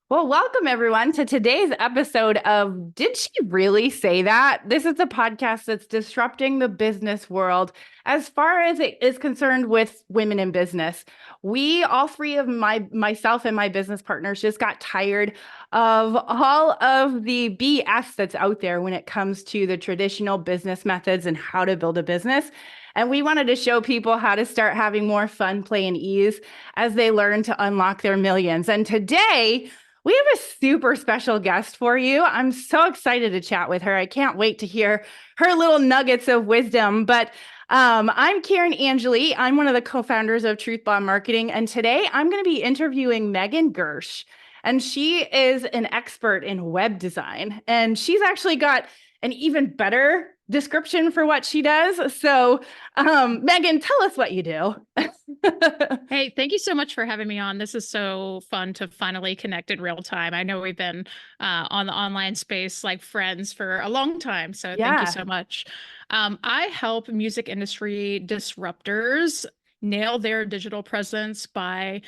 Well, welcome everyone to today's episode of Did She Really Say That? This is a podcast that's disrupting the business world as far as it is concerned with women in business. We, all three of myself and my business partners, just got tired of all of the BS that's out there when it comes to the traditional business methods and how to build a business. And we wanted to show people how to start having more fun, play, and ease as they learn to unlock their millions. And today, we have a super special guest for you. I'm so excited to chat with her. I can't wait to hear her little nuggets of wisdom. But I'm Karen Angeli. I'm one of the co-founders of Truth Bomb Marketing. And today I'm going to be interviewing Megan Gersch. And she is an expert in web design. And she's actually got an even better description for what she does. So, Megan, tell us what you do. Hey, thank you so much for having me on. This is so fun to finally connect in real time. I know we've been on the online space like friends for a long time, so thank you Yeah. so much. I help music industry disruptors nail their digital presence by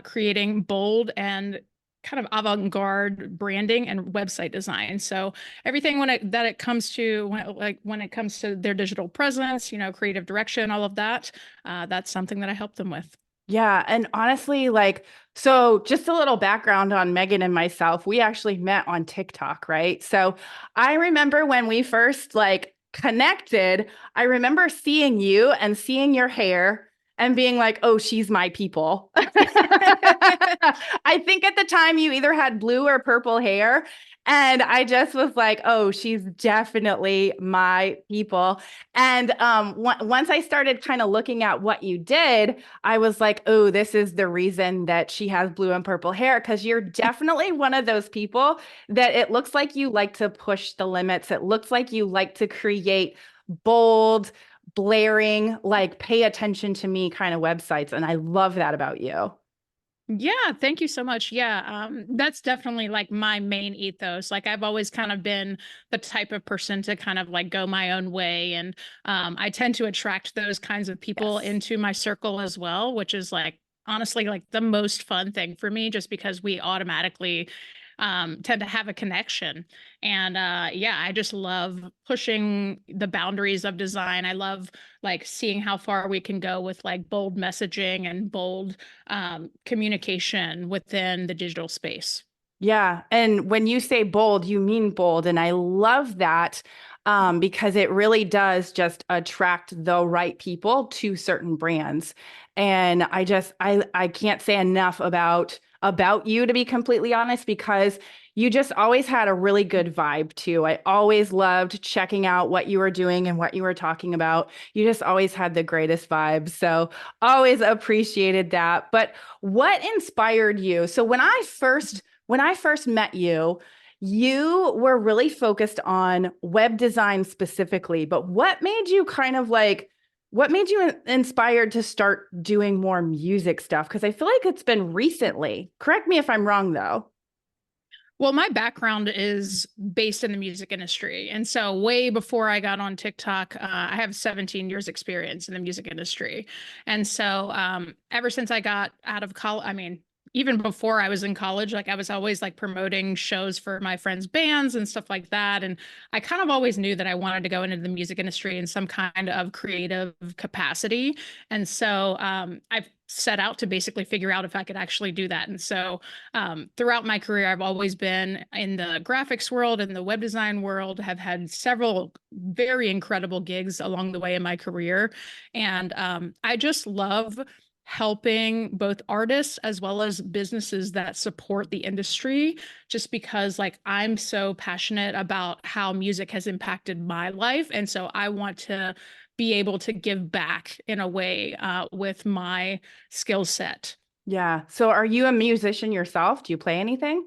creating bold and kind of avant-garde branding and website design. So everything that it comes to when it comes to their digital presence, creative direction, all of that, that's something that I help them with. Yeah. And honestly, so just a little background on Megan and myself, we actually met on TikTok, right? So I remember when we first connected, I remember seeing you and seeing your hair and being like, oh, she's my people. I think at the time you either had blue or purple hair. And I just was like, oh, she's definitely my people. And once I started kind of looking at what you did, I was like, oh, this is the reason that she has blue and purple hair, because you're definitely one of those people that it looks like you like to push the limits. It looks like you like to create bold, blaring, like pay attention to me kind of websites. And I love that about you. Yeah, thank you so much. Yeah, that's definitely like my main ethos. Like I've always kind of been the type of person to kind of like go my own way, and I tend to attract those kinds of people Yes. into my circle as well, which is like honestly like the most fun thing for me, just because we automatically tend to have a connection. And yeah, I just love pushing the boundaries of design. I love like seeing how far we can go with like bold messaging and bold communication within the digital space. Yeah. And when you say bold, you mean bold. And I love that because it really does just attract the right people to certain brands. And I can't say enough about you, to be completely honest, because you just always had a really good vibe too. I always loved checking out what you were doing and what you were talking about. You just always had the greatest vibes. So always appreciated that. But what inspired you? So when I first met you, you were really focused on web design specifically, but what made you inspired to start doing more music stuff? Because I feel like it's been recently. Correct me if I'm wrong, though. Well, my background is based in the music industry. And so, way before I got on TikTok, I have 17 years experience in the music industry. And so, ever since I got out of college, I mean, even before I was in college, like I was always like promoting shows for my friends' bands and stuff like that. And I kind of always knew that I wanted to go into the music industry in some kind of creative capacity. And so, I've set out to basically figure out if I could actually do that. And so, throughout my career, I've always been in the graphics world and the web design world, have had several very incredible gigs along the way in my career. And I just love helping both artists as well as businesses that support the industry, just because like I'm so passionate about how music has impacted my life. And so I want to be able to give back in a way with my skill set. Yeah. So are you a musician yourself? Do you play anything?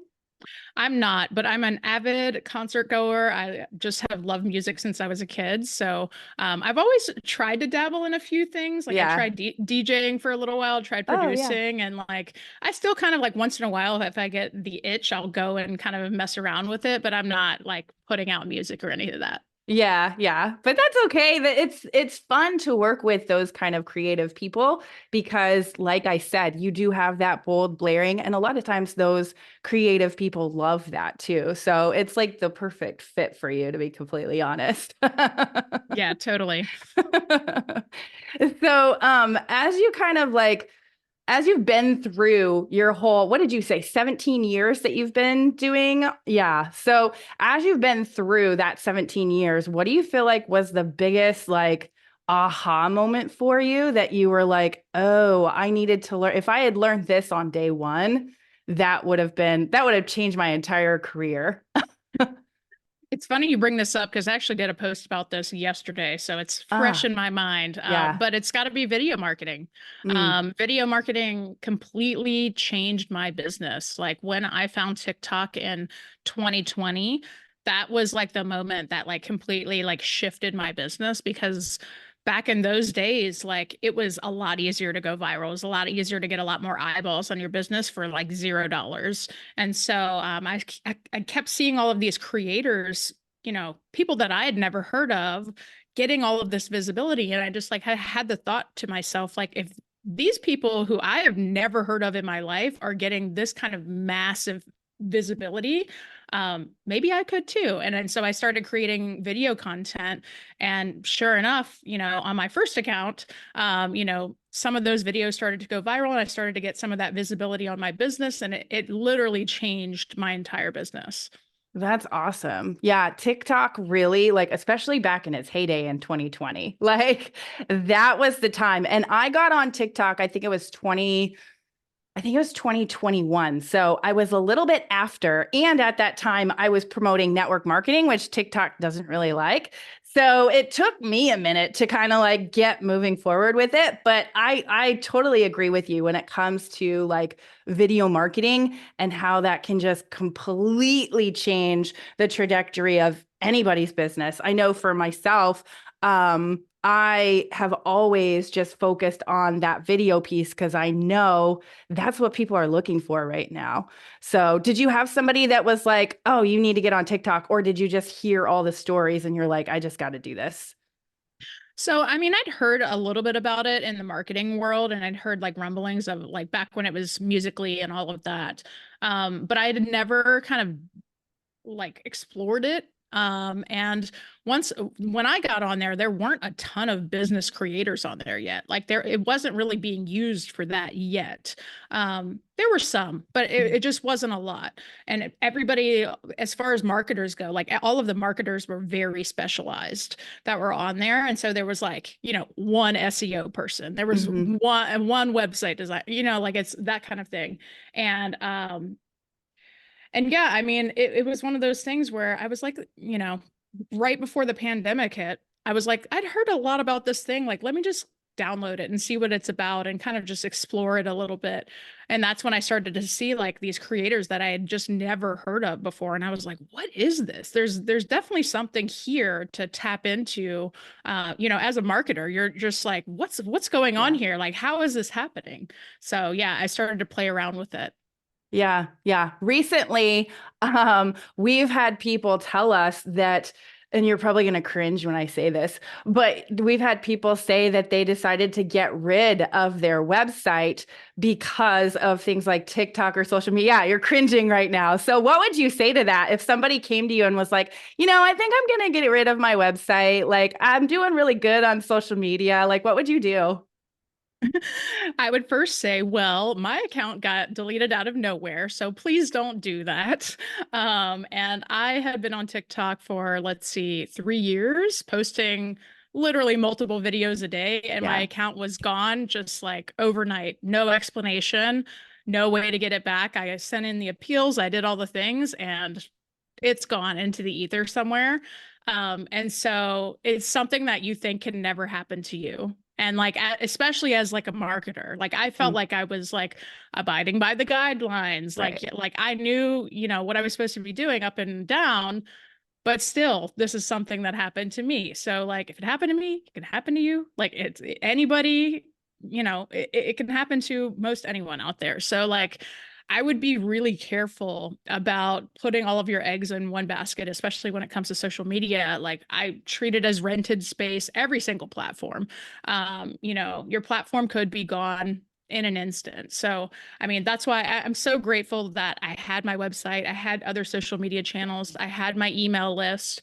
I'm not, but I'm an avid concert goer. I just have loved music since I was a kid. So I've always tried to dabble in a few things. Like I Yeah. tried DJing for a little while, tried Oh, yeah. producing, and like I still kind of like once in a while, if I get the itch, I'll go and kind of mess around with it. But I'm not like putting out music or any of that. Yeah, yeah. But that's okay. That it's fun to work with those kind of creative people because like I said, you do have that bold blaring and a lot of times those creative people love that too. So it's like the perfect fit for you to be completely honest. Yeah, totally. So as you kind of like as you've been through your whole, what did you say, 17 years that you've been doing? Yeah. So as you've been through that 17 years, what do you feel like was the biggest like aha moment for you that you were like, oh, I needed to learn. If I had learned this on day one, that would have changed my entire career. It's funny you bring this up because I actually did a post about this yesterday, so it's fresh Ah, in my mind. yeah. But it's got to be video marketing. Mm, Video marketing completely changed my business. Like when I found TikTok in 2020, that was like the moment that like completely like shifted my business because back in those days, like it was a lot easier to go viral. It was a lot easier to get a lot more eyeballs on your business for like $0. And so I kept seeing all of these creators, people that I had never heard of, getting all of this visibility. And I just like I had the thought to myself, like, if these people who I have never heard of in my life are getting this kind of massive visibility, maybe I could too. And then so I started creating video content. And sure enough, on my first account, some of those videos started to go viral and I started to get some of that visibility on my business. And it literally changed my entire business. that's awesome. Yeah, TikTok really, like, especially back in its heyday in 2020, like that was the time. And I got on TikTok, I think it was 2021. So I was a little bit after. And at that time, I was promoting network marketing, which TikTok doesn't really like. So it took me a minute to kind of like get moving forward with it. But I totally agree with you when it comes to like video marketing and how that can just completely change the trajectory of anybody's business. I know for myself, I have always just focused on that video piece because I know that's what people are looking for right now. So, did you have somebody that was like, "Oh, you need to get on TikTok," or did you just hear all the stories and you're like, "I just got to do this"? So, I mean, I'd heard a little bit about it in the marketing world, and I'd heard like rumblings of like back when it was musically and all of that. But I had never kind of like explored it. And once when I got on there, there weren't a ton of business creators on there yet. Like it wasn't really being used for that yet. There were some, but it just wasn't a lot. And everybody, as far as marketers go, like all of the marketers were very specialized that were on there. And so there was like, one SEO person, there was Mm-hmm. one website design, like it's that kind of thing. And and yeah, I mean, it was one of those things where I was like, right before the pandemic hit, I was like, I'd heard a lot about this thing. Like, let me just download it and see what it's about and kind of just explore it a little bit. And that's when I started to see like these creators that I had just never heard of before. And I was like, what is this? There's definitely something here to tap into. As a marketer, you're just like, what's going on Yeah. here? Like, how is this happening? So yeah, I started to play around with it. Yeah, yeah. Recently, we've had people tell us that, and you're probably going to cringe when I say this, but we've had people say that they decided to get rid of their website because of things like TikTok or social media. Yeah, you're cringing right now. So, what would you say to that if somebody came to you and was like, I think I'm going to get rid of my website. Like, I'm doing really good on social media. Like, what would you do? I would first say, well, my account got deleted out of nowhere, so please don't do that. And I had been on TikTok for, let's see, 3 years, posting literally multiple videos a day, and my Yeah. account was gone just like overnight. No explanation, no way to get it back. I sent in the appeals, I did all the things, and it's gone into the ether somewhere. And so it's something that you think can never happen to you. And like, especially as like a marketer, like I felt Mm, like I was like abiding by the guidelines. Like, right. like I knew, what I was supposed to be doing up and down, but still, this is something that happened to me. So like, if it happened to me, it can happen to you. Like it's anybody, it can happen to most anyone out there. So like, I would be really careful about putting all of your eggs in one basket, especially when it comes to social media. Like I treat it as rented space, every single platform. Your platform could be gone in an instant. So, I mean, that's why I'm so grateful that I had my website, I had other social media channels, I had my email list.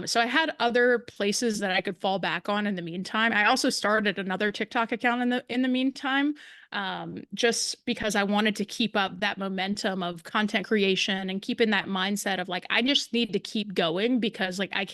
So I had other places that I could fall back on in the meantime. I also started another TikTok account in the meantime, just because I wanted to keep up that momentum of content creation and keeping that mindset of like, I just need to keep going because like I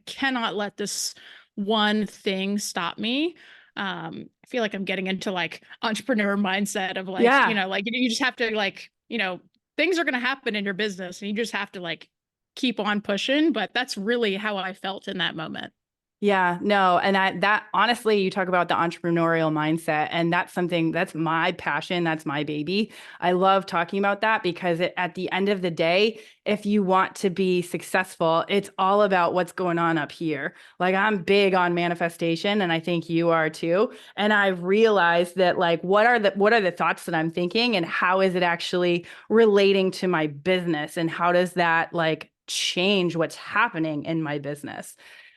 cannot let this one thing stop me. I feel like I'm getting into like entrepreneur mindset of like, Yeah. like you just have to like, things are going to happen in your business and you just have to like keep on pushing. But that's really how I felt in that moment. Yeah, no, and that honestly, you talk about the entrepreneurial mindset, and that's something that's my passion, that's my baby. I love talking about that because at the end of the day, if you want to be successful, it's all about what's going on up here. Like I'm big on manifestation, and I think you are too. And I've realized that like what are the thoughts that I'm thinking, and how is it actually relating to my business, and how does that like change what's happening in my business?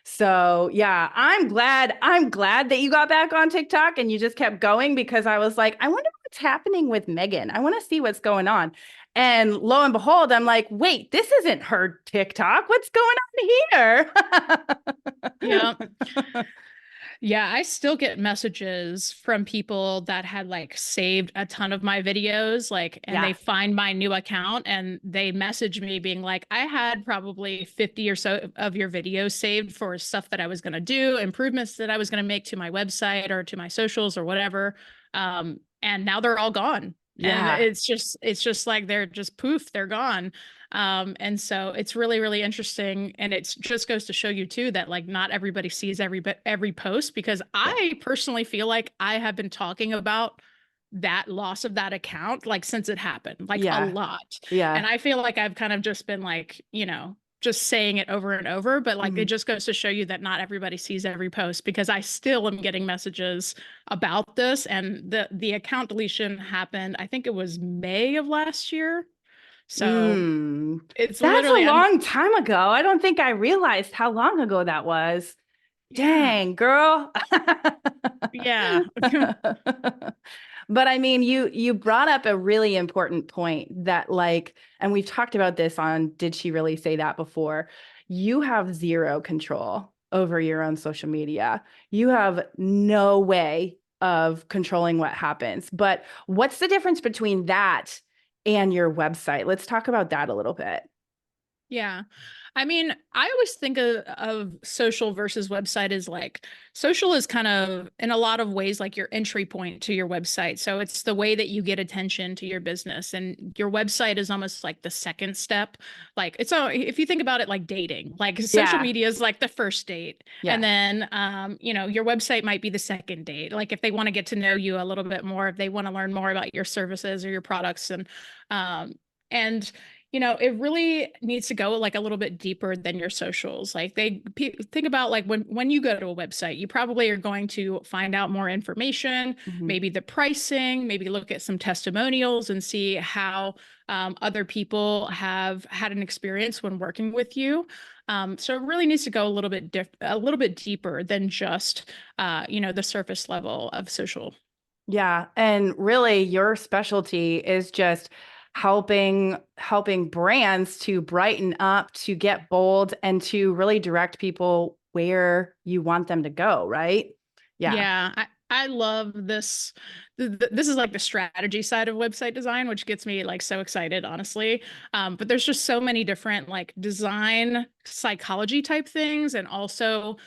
So yeah, I'm glad that you got back on TikTok and you just kept going because I was like, I wonder what's happening with Megan. I want to see what's going on. And lo and behold, I'm like, wait, this isn't her TikTok. What's going on Yeah. here? Yeah, I still get messages from people that had like saved a ton of my videos, like, and they Yeah. find my new account and they message me being like, I had probably 50 or so of your videos saved for stuff that I was going to do, improvements that I was going to make to my website or to my socials or whatever. And now they're all gone. And Yeah. it's just like they're just poof, they're gone. And so it's really, really interesting. And it just goes to show you too that like not everybody sees every post because Yeah. I personally feel like I have been talking about that loss of that account like since it happened, like a Yeah. lot. And Yeah. I feel like I've kind of just been like, just saying it over and over, but like it Mhm. just goes to show you that not everybody sees every post because I still am getting messages about this and the account deletion happened, I think it was May of last year. So Mm. it's That's a literally, I'm, long time ago. I don't think I realized how long ago that was. yeah, Dang, girl. yeah, But I mean, you brought up a really important point that like, and we've talked about this on Did She Really Say That before? You have zero control over your own social media. You have no way of controlling what happens. But what's the difference between that and your website? Let's talk about that a little bit. yeah. I mean, I always think of social versus website as like social is kind of in a lot of ways like your entry point to your website. So it's the way that you get attention to your business, and your website is almost like the second step. Like it's all, if you think about it like dating, like social Yeah. media is like the first date. And Yeah. then your website might be the second date. Like if they want to get to know you a little bit more, if they want to learn more about your services or your products um and it really needs to go like a little bit deeper than your socials. Like think about like when you go to a website, you probably are going to find out more information, Mhm. maybe the pricing, maybe look at some testimonials and see how other people have had an experience when working with you. So it really needs to go a little bit deeper than just the surface level of social. Yeah, and really your specialty is just helping brands to brighten up, to get bold and to really direct people where you want them to go, right? Yeah. Yeah, I love this. This is like the strategy side of website design, which gets me like so excited, honestly. But there's just so many different like design psychology type things, and also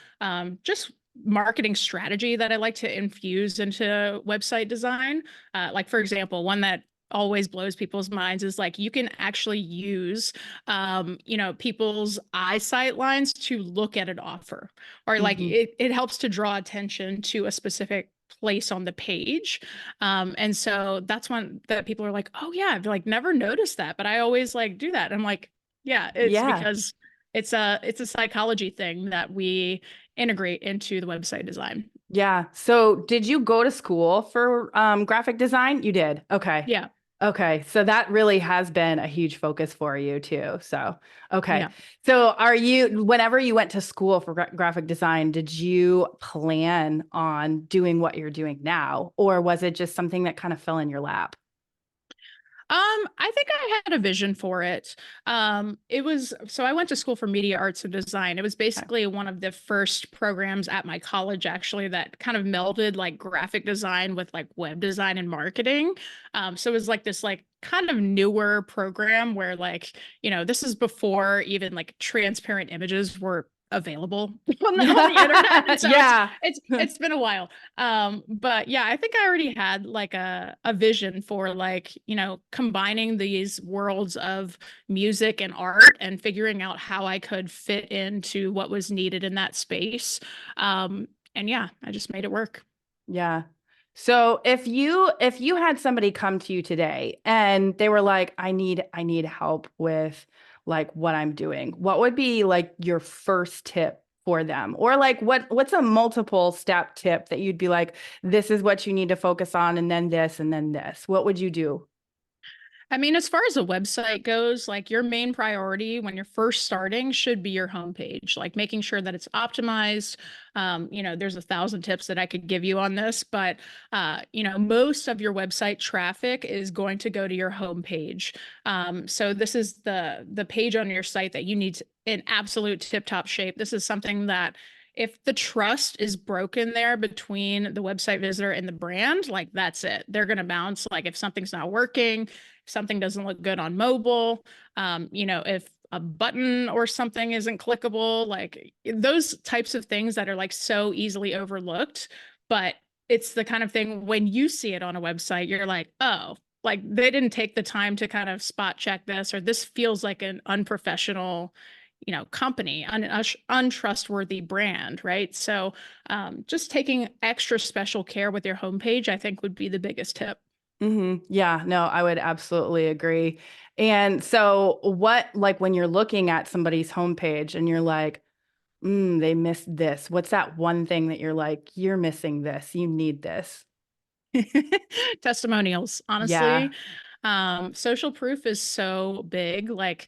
just marketing strategy that I like to infuse into website design. Like for example, one that always blows people's minds is like you can actually use people's eyesight lines to look at an offer, or like Mhm. it helps to draw attention to a specific place on the page. And so that's one that people are like, oh yeah, I've like never noticed that, but I always like do that. I'm like, yeah, it's Yeah. because it's a psychology thing that we integrate into the website design. Yeah. So did you go to school for graphic design? You did. Okay. Yeah. Okay, so that really has been a huge focus for you too. So, okay. Yeah. So, whenever you went to school for graphic design, did you plan on doing what you're doing now, or was it just something that kind of fell in your lap? I think I had a vision for it. It was so I went to school for media arts and design. It was Okay. basically one of the first programs at my college, actually, that kind of melded like graphic design with like web design and marketing. So it was like this like kind of newer program where like, this is before even like transparent images were available on the internet. And so it's Yeah. it's it's been a while. But yeah, I think I already had like a vision for like, combining these worlds of music and art and figuring out how I could fit into what was needed in that space. And yeah, I just made it work. Yeah. So if you had somebody come to you today and they were like, I need help with like what I'm doing, what would be like your first tip for them? Or like what's a multiple step tip that you'd be like, this is what you need to focus on, and then this, and then this. What would you do? I mean, as far as a website goes, like your main priority when you're first starting should be your homepage, like making sure that it's optimized. There's 1,000 tips that I could give you on this, but most of your website traffic is going to go to your homepage. So this is the page on your site that you need in absolute tip-top shape. This is something that if the trust is broken there between the website visitor and the brand, like that's it. They're going to bounce. Like if something's not working, something doesn't look good on mobile, if a button or something isn't clickable, like those types of things that are like so easily overlooked. But it's the kind of thing when you see it on a website, you're like, oh, like they didn't take the time to kind of spot check this, or this feels like an unprofessional, company, untrustworthy brand, right? So just taking extra special care with your homepage, I think would be the biggest tip. Yeah, no, I would absolutely agree. And so like when you're looking at somebody's homepage and you're like, they missed this. What's that one thing that you're like, you're missing this, you need this? Testimonials, Yeah. honestly. Social proof is so big. Like,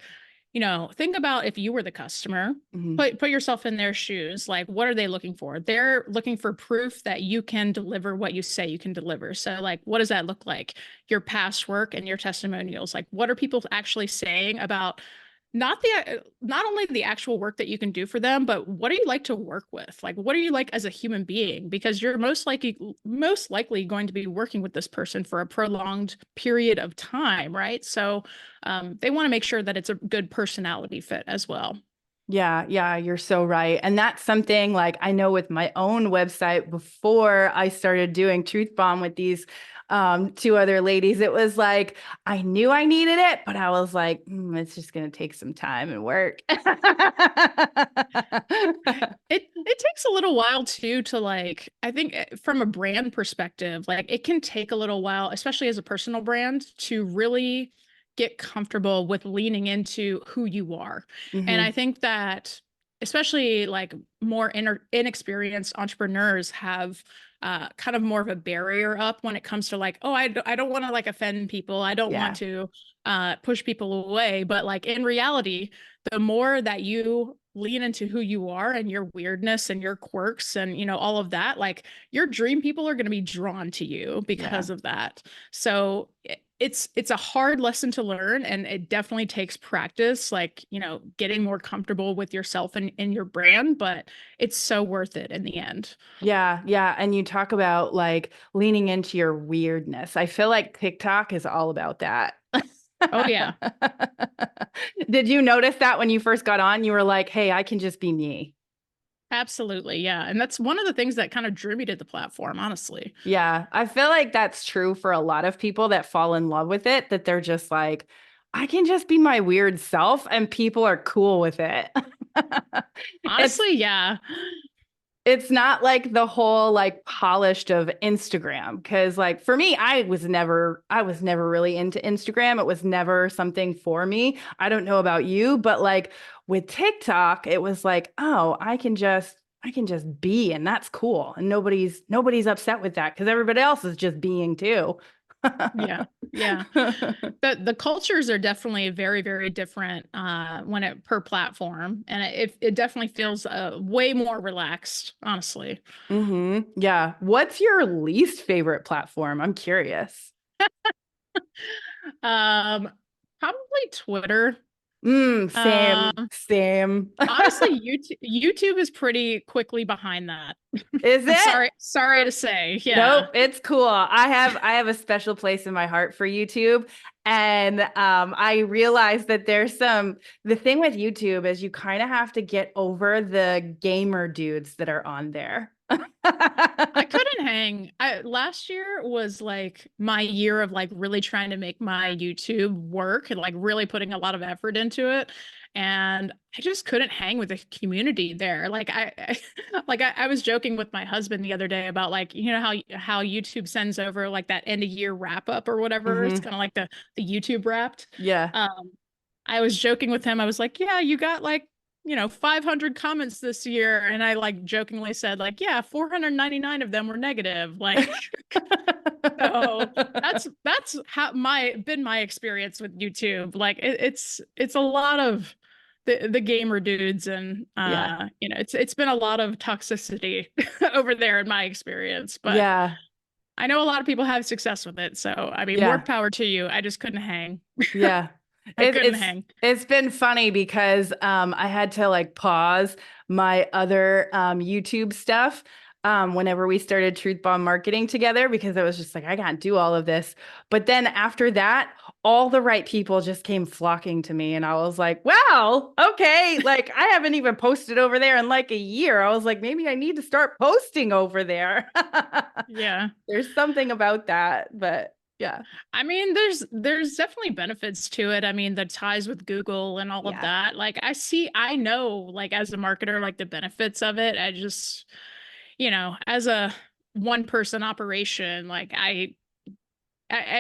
think about if you were the customer, Mhm. put yourself in their shoes. Like, what are they looking for? They're looking for proof that you can deliver what you say you can deliver. So, like, what does that look like? Your past work and your testimonials. Like, what are people actually saying about not only the actual work that you can do for them, but what do you like to work with? Like, what are you like as a human being? Because you're most likely going to be working with this person for a prolonged period of time, right? So they want to make sure that it's a good personality fit as well. Yeah, yeah, you're so right. And that's something like I know with my own website before I started doing Truth Bomb with these two other ladies, it was like I knew I needed it, but I was like, it's just going to take some time and work. It takes a little while too to like, I think from a brand perspective, like it can take a little while, especially as a personal brand, to really get comfortable with leaning into who you are. And I Hmm. think that especially like more inexperienced entrepreneurs have kind of more of a barrier up when it comes to like, oh, I don't want to like offend people. I don't want Yeah, to push people away. But like in reality, the more that you lean into who you are and your weirdness and your quirks and all of that, like your dream people are going to be drawn to you yeah. because of that. So it's a hard lesson to learn, and it definitely takes practice, like getting more comfortable with yourself and your brand, but it's so worth it in the end. Yeah, yeah. And you talk about like leaning into your weirdness. I feel like TikTok is all about that. Oh yeah. Did you notice that when you first got on, you were like, hey, I can just be me? Absolutely, yeah. And that's one of the things that kind of drew me to the platform, honestly. Yeah, I feel like that's true for a lot of people that fall in love with it, that they're just like, I can just be my weird self and people are cool with it. It's Honestly, yeah. it's not like the whole like polished of Instagram, because like for me I was never really into Instagram. It was never something for me. I don't know about you, but like with TikTok it was like, oh, I can just be, and that's cool, and nobody's upset with that because everybody else is just being too. Yeah. Yeah. The cultures are definitely very, very different when it per platform. And it definitely feels way more relaxed, honestly. Yeah. What's your least favorite platform? I'm curious. Um, Probably Twitter. Same, Um, same. Honestly, YouTube is pretty quickly behind that. Is I'm it? sorry to say. Nope, Yeah. it's cool. I have a special place in my heart for YouTube. And I realized that the thing with YouTube is you kind of have to get over the gamer dudes that are on there. I couldn't hang. Last year was like my year of like really trying to make my YouTube work and like really putting a lot of effort into it. And I just couldn't hang with the community there. Like I was joking with my husband the other day about like, you know how YouTube sends over like that end of year wrap up or whatever. It's Hmm. kind of like the YouTube wrapped. Yeah. Um, I was joking with him. I was like, yeah, you got like 500 comments this year. And I like jokingly said, like, yeah, 499 of them were negative. Like, so that's how my experience with YouTube. Like it's a lot of the gamer dudes and Yeah. it's been a lot of toxicity over there in my experience. But Yeah. I know a lot of people have success with it. So I mean, more Yeah. power to you. I just couldn't hang. Yeah. I It, couldn't it's hang. it's been funny because I had to like pause my other YouTube stuff whenever we started Truth Bomb Marketing together because I was just like, I can't do all of this. But then after that, all the right people just came flocking to me. And I was like, well, okay. Like I haven't even posted over there in like a year. I was like, maybe I need to start posting over there. Yeah. There's something about that, but yeah. I mean, there's definitely benefits to it. I mean, the ties with Google and all of Yeah. that. Like I know like as a marketer, like the benefits of it. I just, as a one person operation, like I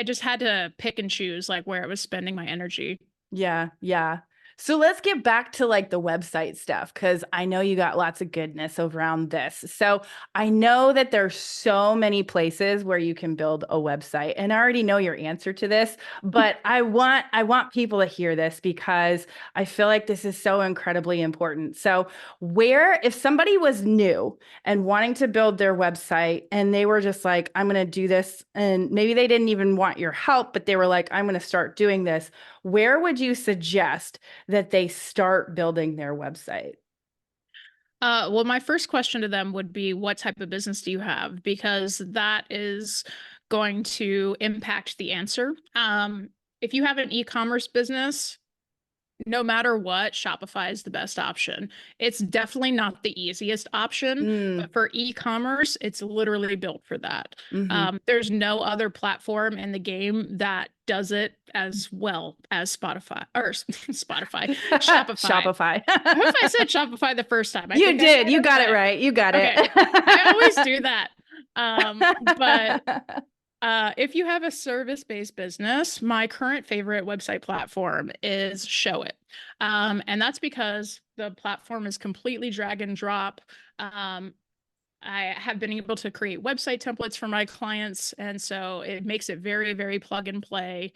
just had to pick and choose like where I was spending my energy. Yeah, yeah. So let's get back to like the website stuff because I know you got lots of goodness around this. So I know that there's so many places where you can build a website, and I already know your answer to this, but I want people to hear this because I feel like this is so incredibly important. So where if somebody was new and wanting to build their website and they were just like, I'm going to do this, and maybe they didn't even want your help, but they were like, I'm going to start doing this, where would you suggest that they start building their website? Well, my first question to them would be, what type of business do you have? Because that is going to impact the answer. If you have an e-commerce business, no matter what, Shopify is the best option. It's definitely not the easiest option, Mm, but for e-commerce, it's literally built for that. hmm. There's no other platform in the game that does it as well as Spotify or Spotify, Shopify. Shopify. I hope I said Shopify the first time. I You think I did. might You have got it said. right. You got it. Okay. I always do that. But if you have a service-based business, my current favorite website platform is Show It. And that's because the platform is completely drag and drop. Um, I have been able to create website templates for my clients, and so it makes it very, very plug and play.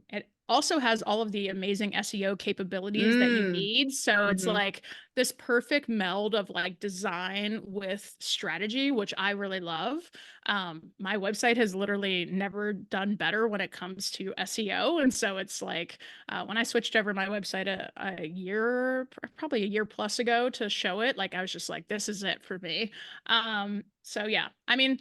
It also has all of the amazing SEO capabilities that you Mm, need. So it's hmm. like this perfect meld of like design with strategy, which I really love. My website has literally never done better when it comes to SEO. And so it's like when I switched over my website a year, probably a year plus ago to Show It, like I was just like, this is it for me. So yeah, I mean,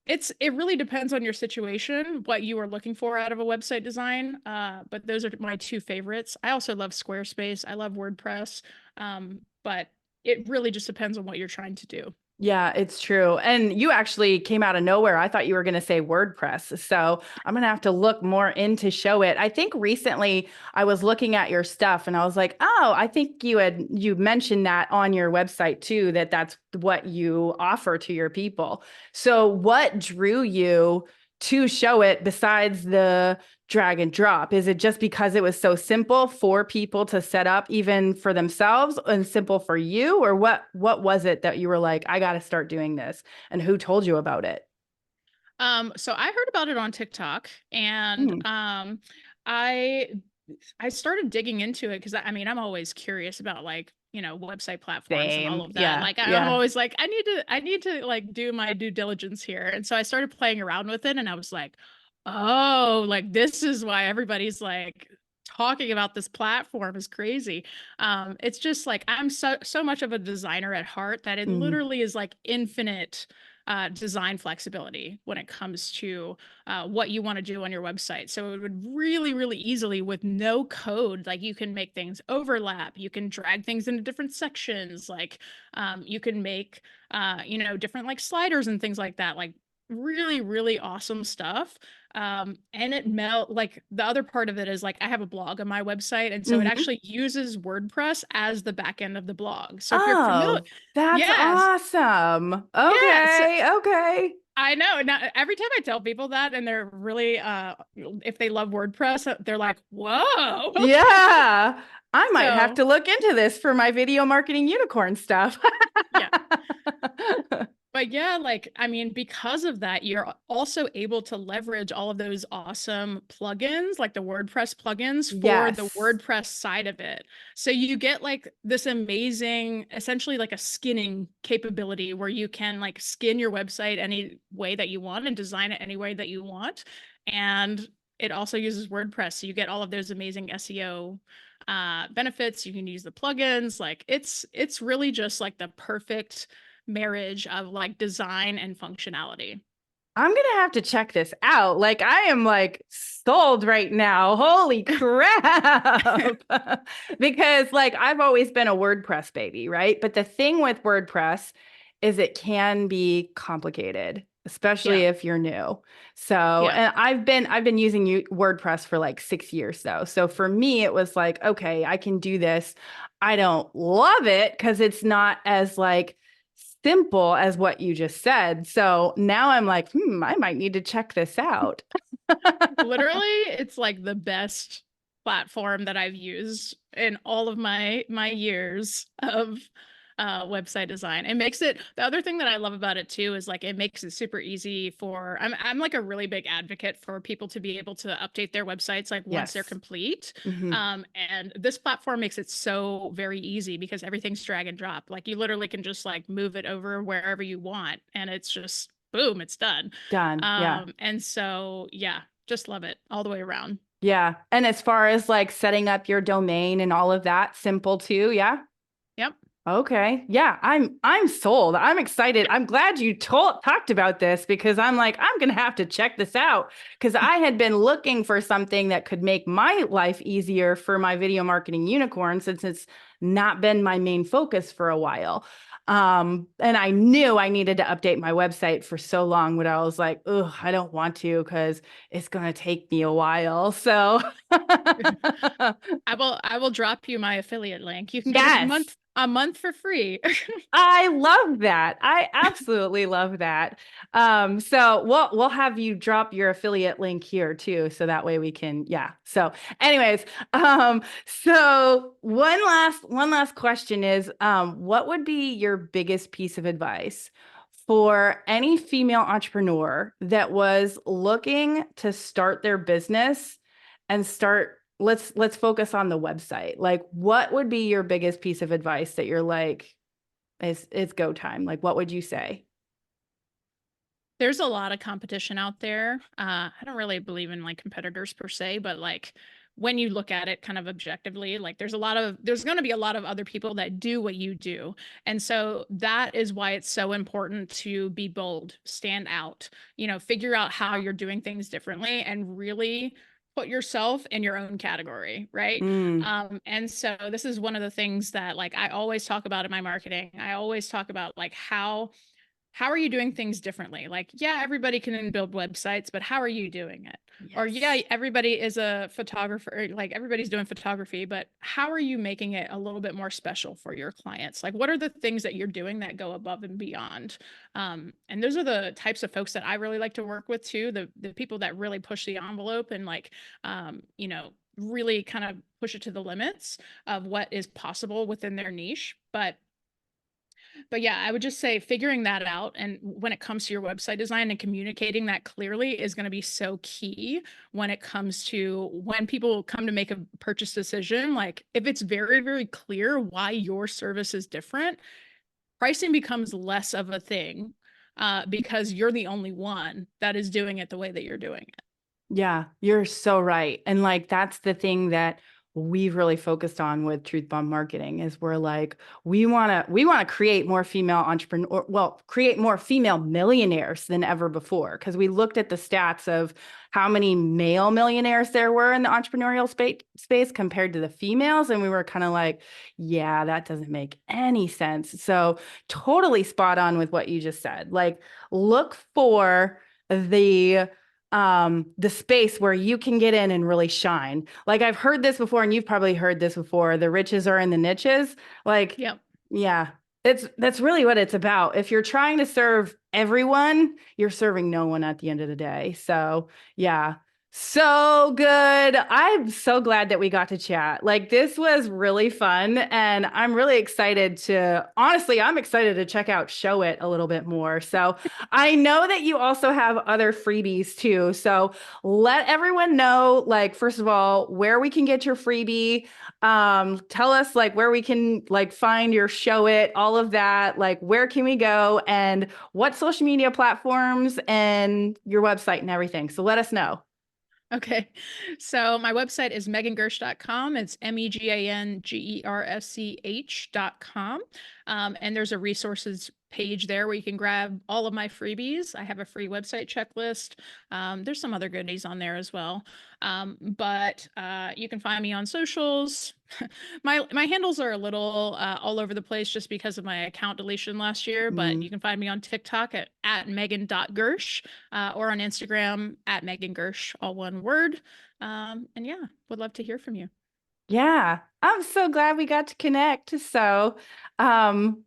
it really depends on your situation, what you are looking for out of a website design. But those are my two favorites. I also love Squarespace. I love WordPress. But it really just depends on what you're trying to do. Yeah, it's true. And you actually came out of nowhere. I thought you were going to say WordPress. So I'm going to have to look more into Show It. I think recently I was looking at your stuff and I was like, oh, I think you mentioned that on your website too, that that's what you offer to your people. So what drew you to Show It besides the drag and drop? Is it just because it was so simple for people to set up even for themselves and simple for you? Or what was it that you were like, I got to start doing this? And who told you about it? So I heard about it on TikTok, and Hmm, I I started digging into it because I mean I'm always curious about like website platforms and all same. of that. Yeah. Like I'm Yeah. always like I need to like do my due diligence here, and so I started playing around with it, and I was like, oh, like this is why everybody's like talking about this platform is crazy. It's just like I'm so much of a designer at heart that it Mm. literally is like infinite design flexibility when it comes to what you want to do on your website. So it would really, really easily, with no code, like you can make things overlap, you can drag things into different sections, like you can make, different like sliders and things like that, like really, really awesome stuff. And it like the other part of it is like I have a blog on my website, and so it Hmm. actually uses WordPress as the back end of the blog. So if you're familiar, Oh, that's yes, awesome. yes. Okay. Okay. I know. Now, every time I tell people that and they're really if they love WordPress, they're like, "Whoa." Okay. Yeah. I might have So, to look into this for my video marketing unicorn stuff. yeah. But yeah, like I mean, because of that, you're also able to leverage all of those awesome plugins, like the WordPress plugins for the Yes. WordPress side of it. So you get like this amazing, essentially like a skinning capability where you can like skin your website any way that you want and design it any way that you want. And it also uses WordPress. So you get all of those amazing SEO benefits. You can use the plugins. Like it's really just like the perfect marriage of like design and functionality. I'm gonna have to check this out. Like, I am like sold right now. Holy crap. Because like I've always been a WordPress baby, right? But the thing with WordPress is it can be complicated, especially Yeah. if you're new. So, Yeah. and I've been using WordPress for like 6 years though. So for me, it was like, okay, I can do this. I don't love it because it's not as like simple as what you just said. So now I'm like, I might need to check this out. Literally, it's like the best platform that I've used in all of my years of website design. It makes it the other thing that I love about it too is like it makes it super easy for I'm like a really big advocate for people to be able to update their websites like once they're Yes. complete. Hmm. And this platform makes it so very easy because everything's drag and drop. Like you literally can just like move it over wherever you want and it's just boom, it's done. Done. Yeah. And so yeah, just love it all the way around. Yeah. And as far as like setting up your domain and all of that, simple too. Yeah. Yep. Okay. Yeah, I'm sold. I'm excited. I'm glad you talked about this because I'm like I'm going to have to check this out because I had been looking for something that could make my life easier for my video marketing unicorn since it's not been my main focus for a while. And I knew I needed to update my website for so long, but I was like, "Ugh, I don't want to because it's going to take me a while." So, I will drop you my affiliate link. You can get it yes. a month for free. I love that. I absolutely love that. So we'll have you drop your affiliate link here too, so that way we can, yeah. So, anyways, so one last question is, what would be your biggest piece of advice for any female entrepreneur that was looking to start their business and start let's focus on the website. Like, what would be your biggest piece of advice that you're like, it's go time. Like, what would you say? There's a lot of competition out there. I don't really believe in like competitors per se, but like when you look at it kind of objectively, like there's going to be a lot of other people that do what you do. And so that is why it's so important to be bold, stand out, figure out how you're doing things differently and really put yourself in your own category, right? Mm, And so this is one of the things that like I always talk about in my marketing. I always talk about like how are you doing things differently? Like, yeah, everybody can build websites, but how are you doing it? Or, yeah, yes. everybody is a photographer, like everybody's doing photography, but how are you making it a little bit more special for your clients? Like, what are the things that you're doing that go above and beyond? And those are the types of folks that I really like to work with too. The people that really push the envelope and like, really kind of push it to the limits of what is possible within their niche. But But yeah, I would just say figuring that out, and when it comes to your website design and communicating that clearly is going to be so key when it comes to when people come to make a purchase decision. Like if it's very, very clear why your service is different, pricing becomes less of a thing because you're the only one that is doing it the way that you're doing it. Yeah, you're so right. And like that's the thing that we've really focused on with Truth Bomb Marketing is we're like we want to create more female entrepreneur well, create more female millionaires than ever before because we looked at the stats of how many male millionaires there were in the entrepreneurial space compared to the females and we were kind of like, yeah, that doesn't make any sense. So, totally spot on with what you just said. Like look for the space where you can get in and really shine. Like I've heard this before, and you've probably heard this before. The riches are in the niches. Like, Yep. yeah, that's really what it's about. If you're trying to serve everyone, you're serving no one at the end of the day. So yeah. So good. I'm so glad that we got to chat. Like this was really fun and I'm really excited to honestly, I'm excited to check out Show It a little bit more. So I know that you also have other freebies too. So let everyone know, like, first of all, where we can get your freebie. Tell us like where we can like find your Show It, all of that. Like, where can we go and what social media platforms and your website and everything. So let us know. Okay. So my website is megangersch.com. It's megangersch.com. And there's a resources page there where you can grab all of my freebies. I have a free website checklist. There's some other goodies on there as well. But you can find me on socials. My handles are a little all over the place just because of my account deletion last year, but you can find me on TikTok at megan.gersch or on Instagram at Megan Gersch, all one word. And yeah, would love to hear from you. Yeah, I'm so glad we got to connect. So,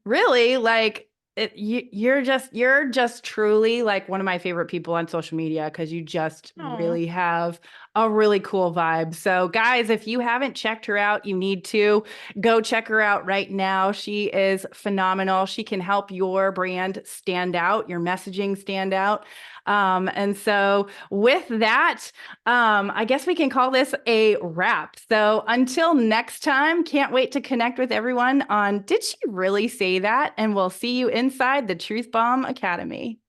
really, like you're just truly like one of my favorite people on social media because you just Oh, really have a really cool vibe. So, guys, if you haven't checked her out, you need to go check her out right now. She is phenomenal. She can help your brand stand out, your messaging stand out. And so with that, I guess we can call this a wrap. So until next time, can't wait to connect with everyone on Did She Really Say That? And we'll see you inside the Truth Bomb Academy.